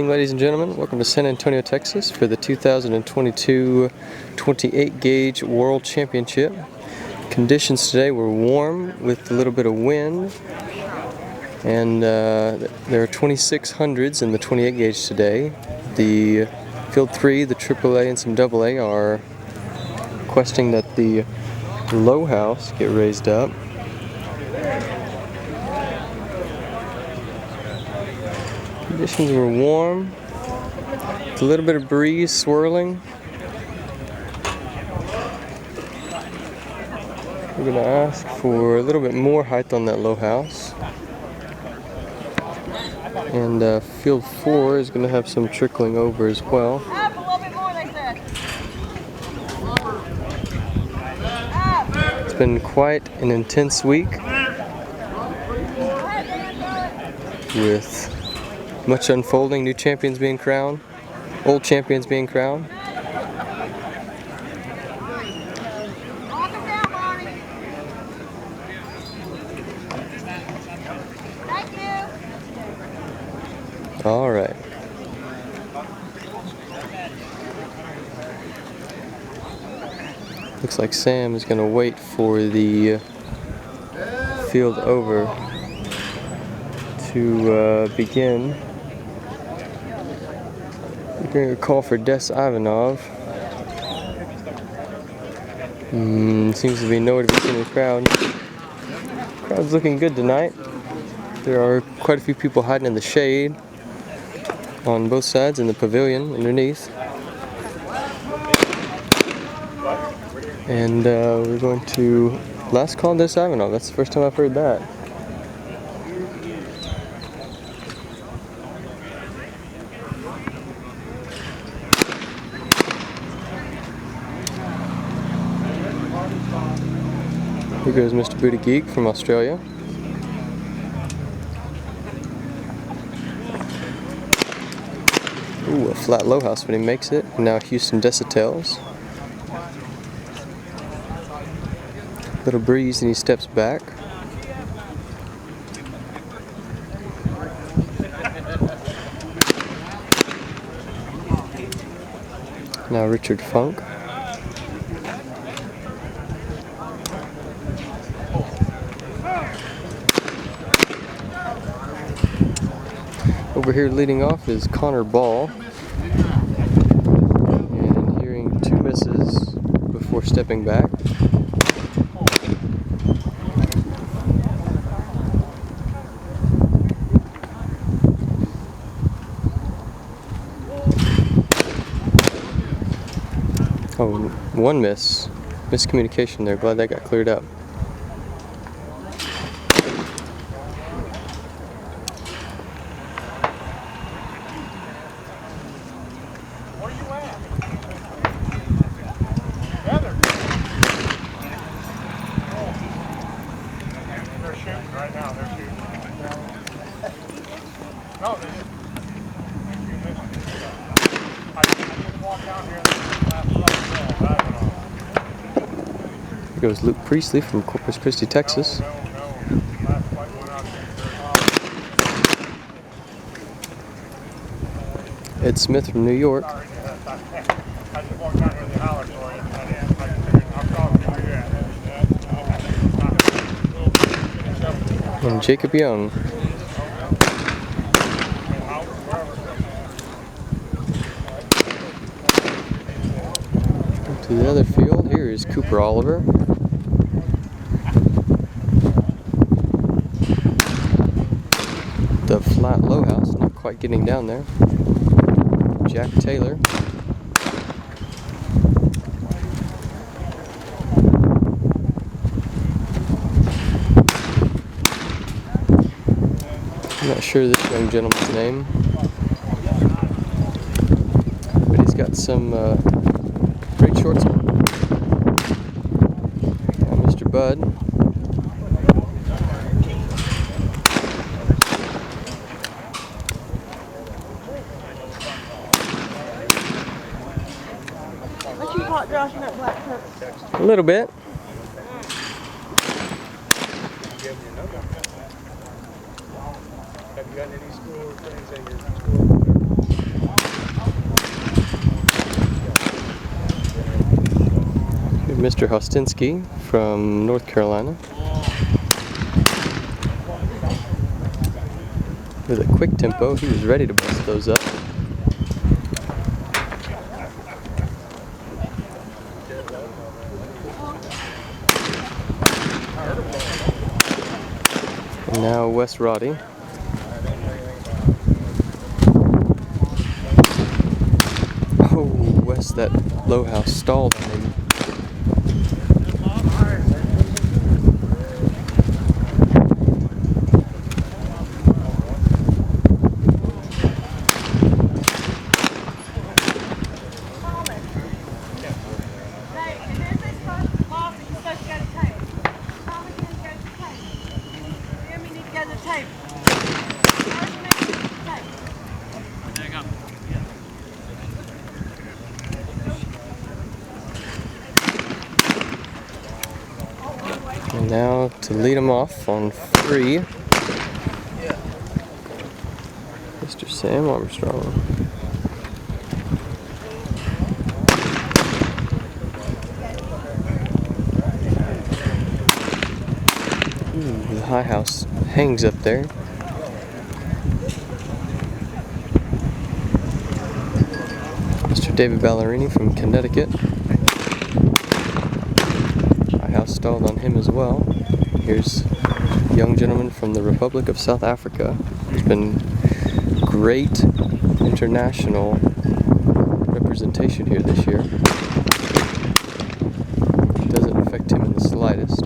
evening, ladies and gentlemen. Welcome to San Antonio, Texas for the 2022 28 gauge World Championship. Conditions today were warm with a little bit of wind, and there are 2600s in the 28 gauge today. The Field 3, the AAA, and some AA are requesting that the low house get raised up. Conditions were warm, with a little bit of breeze swirling. We're going to ask for a little bit more height on that low house. And Field 4 is going to have some trickling over as well. Up a little bit more, they said. It's been quite an intense week with much unfolding, new champions being crowned, old champions being crowned. Walk them down, Bonnie. Thank you. All right. Looks like Sam is going to wait for the field over to begin. We're getting a call for Des Ivanov. Seems to be nowhere to be seen in the crowd. Crowd's looking good tonight. There are quite a few people hiding in the shade on both sides in the pavilion underneath. And we're going to last call Des Ivanov. That's the first time I've heard that. Here goes Mr. Booty Geek from Australia. Ooh, a flat low house when he makes it. Now Houston Decitels. Little breeze and he steps back. Now Richard Funk. Over here leading off is Connor Ball, and hearing two misses before stepping back. Oh, one miss. Miscommunication there. Glad that got cleared up. Where you at? Heather. Oh. They're shooting right now. They're shooting. No, they didn't. I just walked down here and last Here goes Luke Priestley from Corpus Christi, Texas. Ed Smith from New York. And Jacob Young. To the other field, here is Cooper Oliver. The flat low house, not quite getting down there. Jack Taylor. I'm not sure this young gentleman's name, but he's got some great shorts on. Mr. Bud. Aren't you hot Josh in that black shirt? A little bit. Have you gotten any school friends at your school? Mr. Hostinsky from North Carolina. With a quick tempo, he was ready to bust those up. And now Wes Roddy. Oh, Wes, that low house stalled on him. And now to lead him off on 3, Mr. Sam Armstrong. Ooh, the high house hangs up there. Mr. David Ballerini from Connecticut. Stalled on him as well. Here's a young gentleman from the Republic of South Africa. There's been great international representation here this year. It doesn't affect him in the slightest.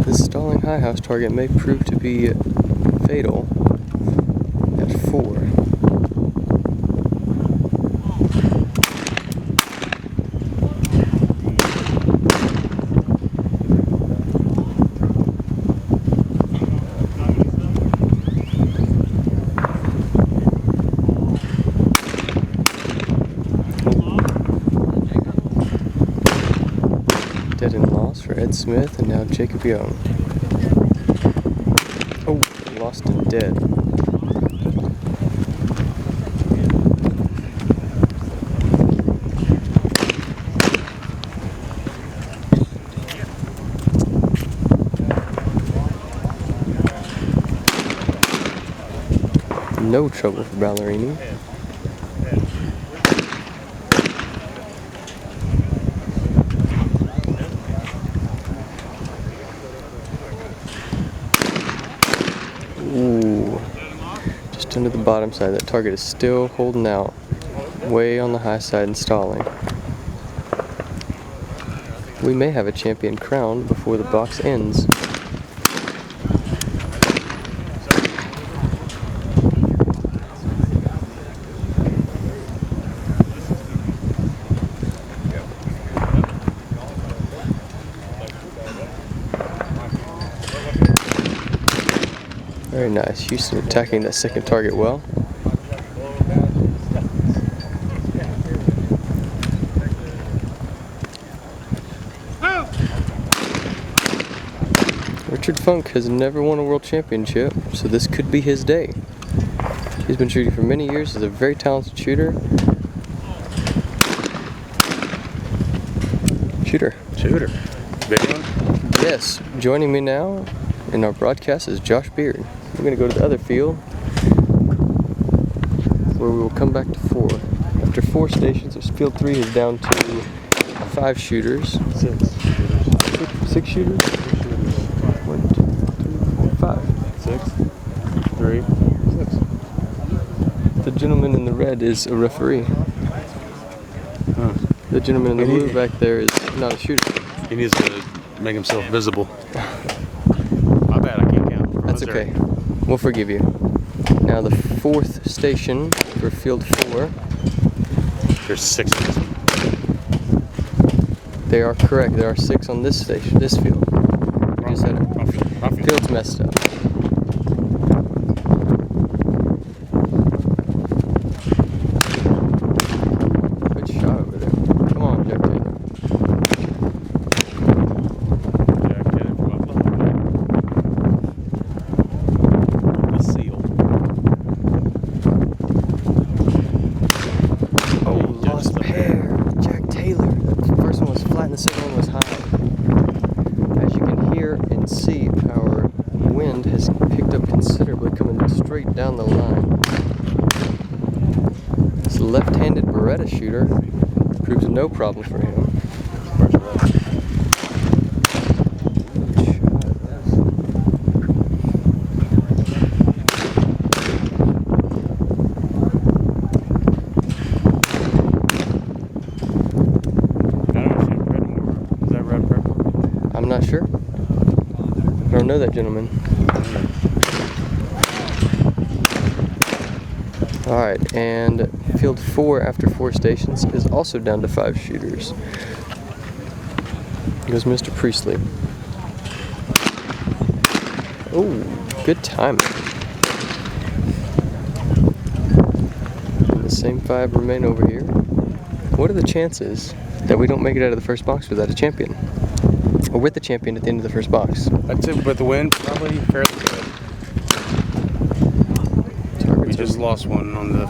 This stalling high house target may prove to be fatal at 4. Dead and lost for Ed Smith, and now Jacob Young. Oh, lost and dead. No trouble for Ballerini. Ooh, just under the bottom side. That target is still holding out, way on the high side and stalling. We may have a champion crowned before the box ends. Very nice. Houston attacking that second target well. Richard Funk has never won a world championship, so this could be his day. He's been shooting for many years. He's a very talented shooter. Shooter. Video? Yes, joining me now in our broadcast is Josh Beard. We're going to go to the other field where we will come back to 4. After 4 stations, field 3 is down to 5 shooters. 6 shooters? 1, 2, 3, 4, 5. 6, 3, 6. The gentleman in the red is a referee. Huh. The gentleman in the blue back there is not a shooter. He needs to make himself visible. My bad, I can't count. That's okay. We'll forgive you. Now the 4th station for field 4. There's 6 of them. They are correct. There are 6 on this station, this field. We just had it. Wrong field. Field's messed up. Good shot over there. Come on, Jack Taylor. Jack Taylor from Oklahoma. The seal. Oh, lost pair. Jack Taylor. The first one was flat and the second one was high. As you can hear and see, our wind has picked up considerably, coming straight down the line. This left-handed Beretta shooter proves no problem for him. I'm not sure. I don't know that gentleman. Alright, and field 4 after 4 stations is also down to 5 shooters. Here goes Mr. Priestley. Oh, good timing. And the same 5 remain over here. What are the chances that we don't make it out of the first box without a champion? Or with the champion at the end of the first box? I'd say with the win, probably fairly good. We just lost one on the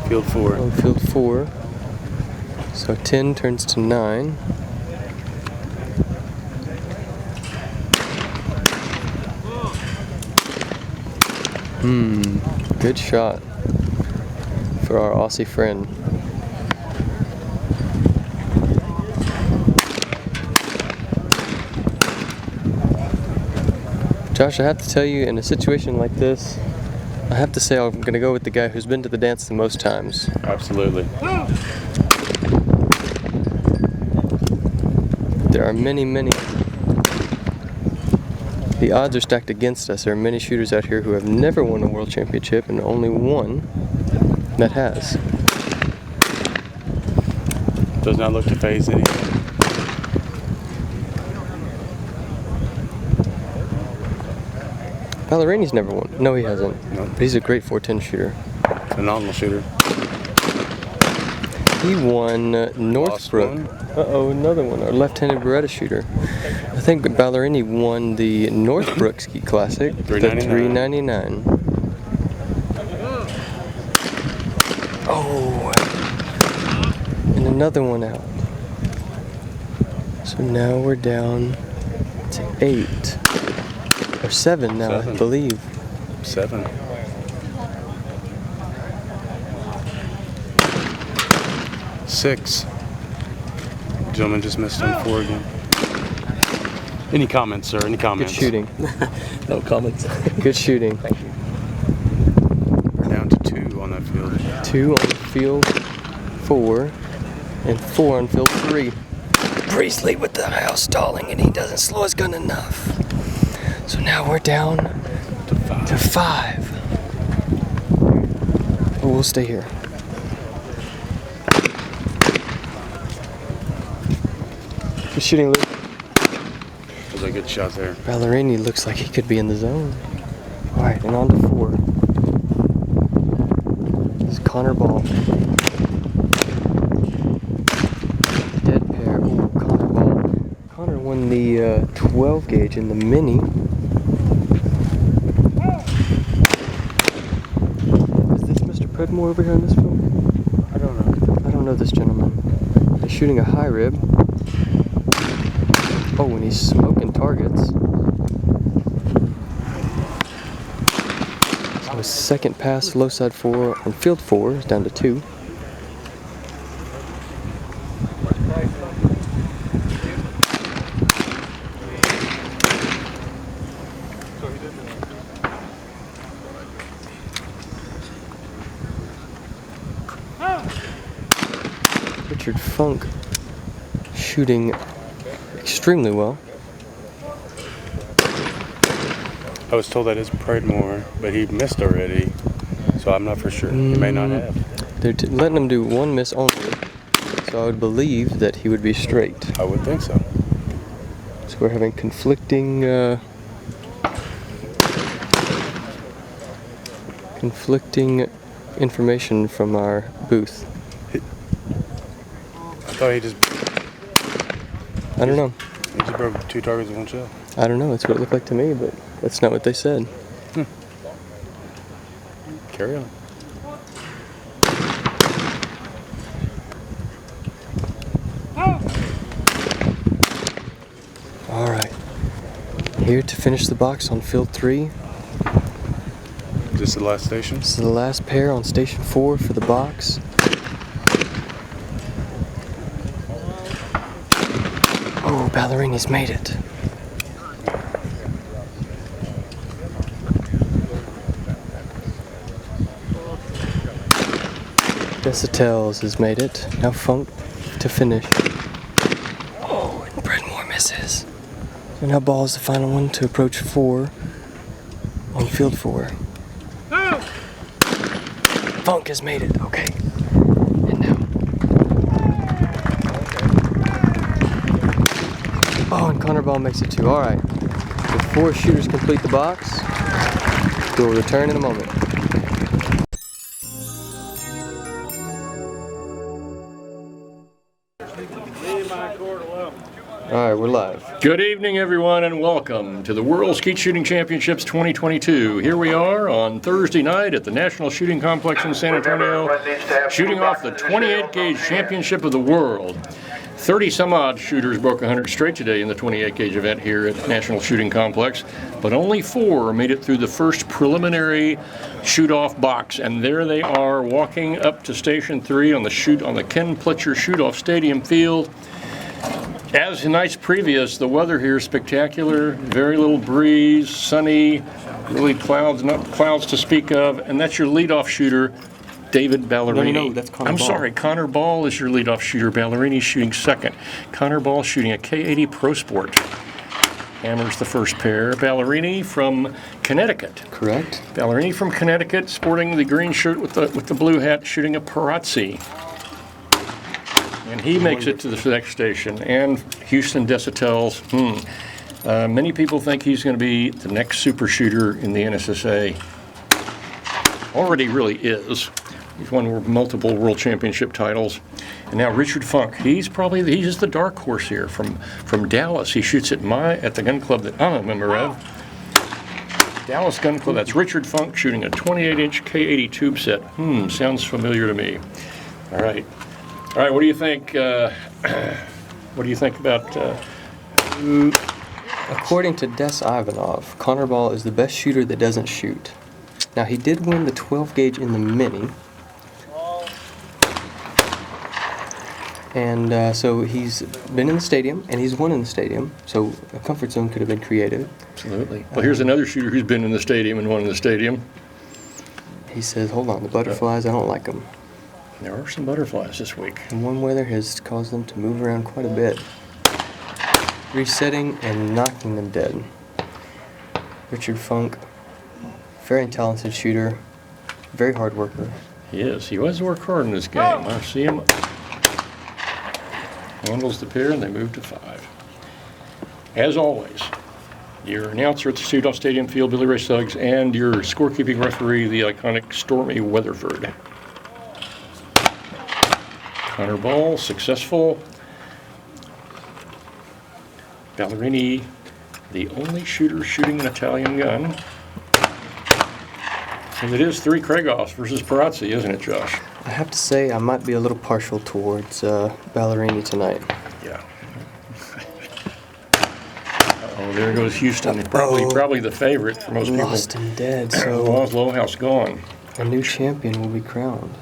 field 4. On field 4. So 10 turns to 9. Good shot for our Aussie friend. Josh, I have to tell you, in a situation like this, I have to say I'm going to go with the guy who's been to the dance the most times. Absolutely. There are many. The odds are stacked against us. There are many shooters out here who have never won a world championship, and only one that has. Does not look to phase anything. Ballerini's never won. No, he hasn't. No. But he's a great 410 shooter. Phenomenal shooter. He won Northbrook. Uh-oh, another one. Our left-handed Beretta shooter. I think Ballerini won the Northbrook Ski Classic. The $3.99. Oh. And another one out. So now we're down to 8. Or 7 now, 7. I believe. 7. 6. Gentleman just missed on 4 again. Any comments, sir? Any comments? Good shooting. No comments. Good shooting. Thank you. We're down to 2 on that field. 2 on field 4 and 4 on field 3. Priestley with the house stalling, and he doesn't slow his gun enough. So now we're down to 5. Oh, we'll stay here. Good shooting, Luke. That was a good shot there. Ballerini looks like he could be in the zone. Alright, and on to 4. This is Connor Ball. Dead pair. Oh, Connor Ball. Connor won the 12 gauge in the mini. Is this Mr. Predmore over here on this film? I don't know. I don't know this gentleman. He's shooting a high rib. Oh, and he's smoking targets. So his second pass, low side 4 on field 4 is down to 2. Richard Funk shooting extremely well. I was told that is Predmore, but he missed already, so I'm not for sure. He may not have. They're letting him do one miss only, so I would believe that he would be straight. I would think so. So we're having conflicting information from our booth. I thought he just I don't know. broke 2 targets in 1 shot. I don't know. That's what it looked like to me, but that's not what they said. Carry on. All right. Here to finish the box on field 3. Is this the last station? This is the last pair on station 4 for the box. Oh, Ballerini's made it. Desautel's has made it. Now Funk to finish. Oh, and Bredmore misses. So now Ball is the final one to approach 4 on field 4. Funk has made it. Okay. And now. Oh, and Connor Ball makes it too. All right. With 4 shooters complete the box, we'll return in a moment. All right, we're live. Good evening, everyone, and welcome to the World Skeet Shooting Championships 2022. Here we are on Thursday night at the National Shooting Complex in San Antonio, shooting off the 28-gauge championship of the world. 30-some-odd shooters broke 100 straight today in the 28-gauge event here at the National Shooting Complex, but only 4 made it through the first preliminary shoot-off box, and there they are walking up to Station 3 on the Ken Pletcher Shoot-Off Stadium field. As in nights previous, the weather here is spectacular, very little breeze, sunny, really clouds, not clouds to speak of, and that's your leadoff shooter, David Ballerini. No, that's Connor Ball. I'm sorry, Connor Ball is your leadoff shooter. Ballerini's shooting second. Connor Ball shooting a K80 Pro Sport. Hammers the first pair. Ballerini from Connecticut. Correct. Ballerini from Connecticut, sporting the green shirt with the blue hat, shooting a Parazzi. And he makes it to the next station. And Houston Desautel's. Many people think he's going to be the next super shooter in the NSSA. Already really is. He's won multiple world championship titles. And now Richard Funk. He's the dark horse here from Dallas. He shoots at the gun club that I'm a member of. Dallas Gun Club. That's Richard Funk shooting a 28-inch K80 tube set. Sounds familiar to me. All right. What do you think? What do you think about? According to Des Ivanov, Connor Ball is the best shooter that doesn't shoot. Now, he did win the 12-gauge in the mini. And so he's been in the stadium, and he's won in the stadium. So a comfort zone could have been created. Absolutely. Well, here's another shooter who's been in the stadium and won in the stadium. He says, hold on, the butterflies, I don't like them. There are some butterflies this week. And warm weather has caused them to move around quite a bit, resetting and knocking them dead. Richard Funk, very talented shooter, very hard worker. He is. He does work hard in this game. I see him. Handles the pair, and they move to 5. As always, your announcer at the Shoot-Off Stadium field, Billy Ray Suggs, and your scorekeeping referee, the iconic Stormy Weatherford. Connor Ball, successful. Ballerini, the only shooter shooting an Italian gun. And it is 3 Krieghoffs versus Parazzi, isn't it, Josh? I have to say I might be a little partial towards Ballerini tonight. Yeah. Oh, there goes Houston. Probably the favorite for most people. Lost and dead, so Low House gone. a new champion will be crowned.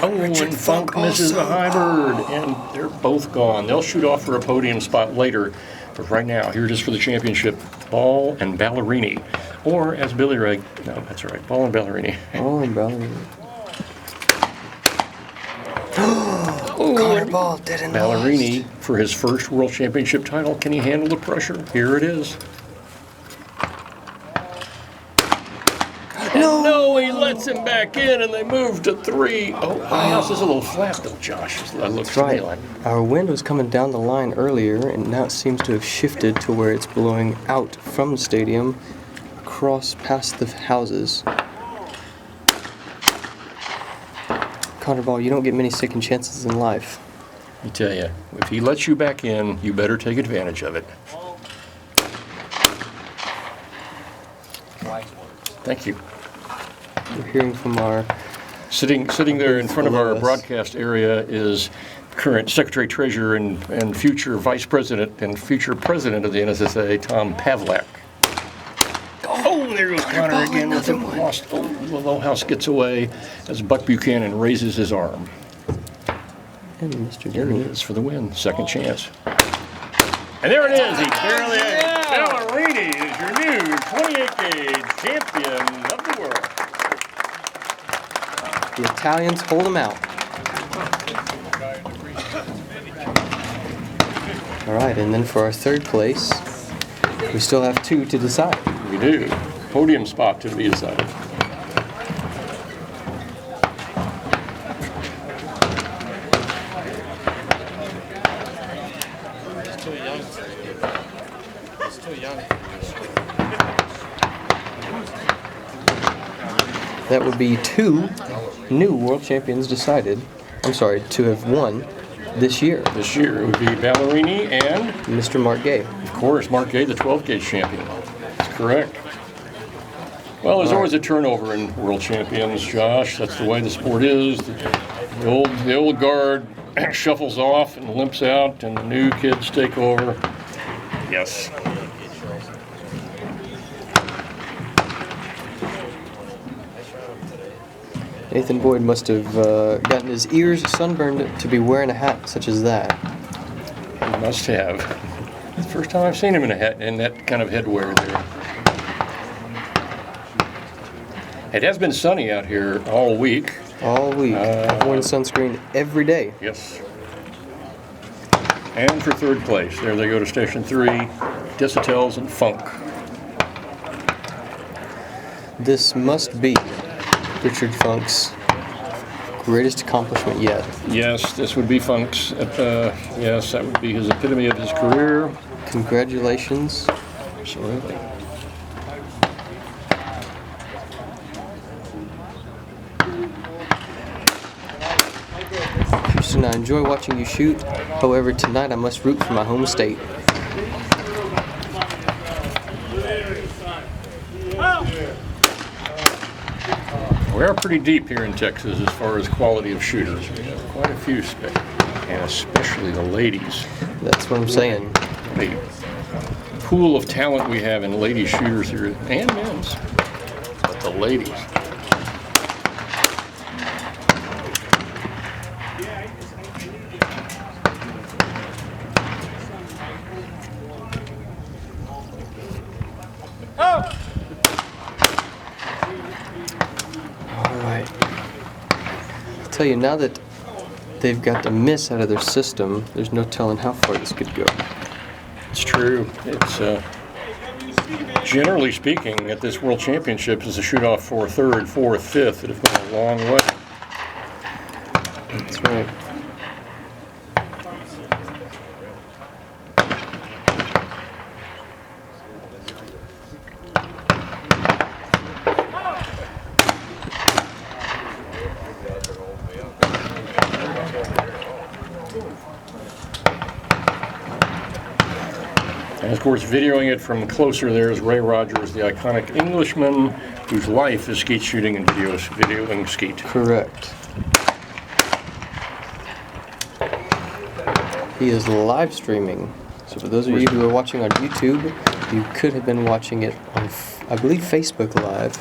And Funk misses the high bird, and they're both gone. They'll shoot off for a podium spot later, but right now, here it is for the championship, Ball and Ballerini. Or, as Billy Ray, no, that's right, Ball and Ballerini. Ball and Ballerini. Connor Ball didn't Ballerini, for his first world championship title, can he handle the pressure? Here it is. gets him back in, and they move to 3. Oh, my house is a little flat, though, Josh. That looks That's right. to me like. Our wind was coming down the line earlier, and now it seems to have shifted to where it's blowing out from the stadium, across past the houses. Connor Ball, you don't get many second chances in life. I tell you, if he lets you back in, you better take advantage of it. Thank you. We're hearing from our Sitting there in front of our Below us. broadcast area is current Secretary Treasurer and future Vice President and future President of the NSSA, Tom Pavlak. Oh, there goes Connor again with him. Lost. Oh, the low house gets away as Buck Buchanan raises his arm. and Mr. There it Denny. is for the win. Second chance. And there it is. He barely had it. Ballerini is your new 28-gauge champion of the world. The Italians hold them out. All right, and then for our third place, we still have 2 to decide. We do. Podium spot to be decided. That would be 2 new world champions decided. I'm sorry, to have won this year. This year it would be Ballerini and, Mr. Mark Gay. of course, Mark Gay, the 12-gauge champion. That's correct. Well, there's always a turnover in world champions, Josh. That's the way the sport is. The old guard shuffles off and limps out, and the new kids take over. Yes. Nathan Boyd must have gotten his ears sunburned to be wearing a hat such as that. He must have. It's the first time I've seen him in a hat in that kind of headwear there. It has been sunny out here all week. All week. I've worn sunscreen every day. Yes. And for third place, there they go to Station 3, Disitels and Funk. This must be Richard Funk's greatest accomplishment yet. Yes, this would be Funk's. Yes, that would be his epitome of his career. Congratulations. Absolutely. Houston, I enjoy watching you shoot. However, tonight I must root for my home state. We are pretty deep here in Texas as far as quality of shooters. We have quite a few, and especially the ladies. That's what I'm saying. The pool of talent we have in lady shooters here, and men's, but the ladies. Alright. I'll tell you, now that they've got the miss out of their system, there's no telling how far this could go. It's true. It's generally speaking, at this World Championships, is a shoot-off for third, fourth, fifth that have gone a long way. That's right. And of course, videoing it from closer there is Ray Rogers, the iconic Englishman whose life is skeet shooting and videoing skeet. Correct. He is live streaming. So for those of you who are watching on YouTube, you could have been watching it on, I believe, Facebook Live.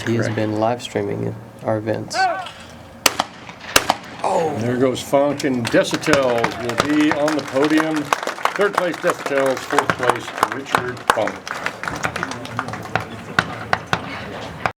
He has correct. been live streaming our events. And there goes Funk, and Disitels will be on the podium. Third place Disitels, fourth place Richard Funk.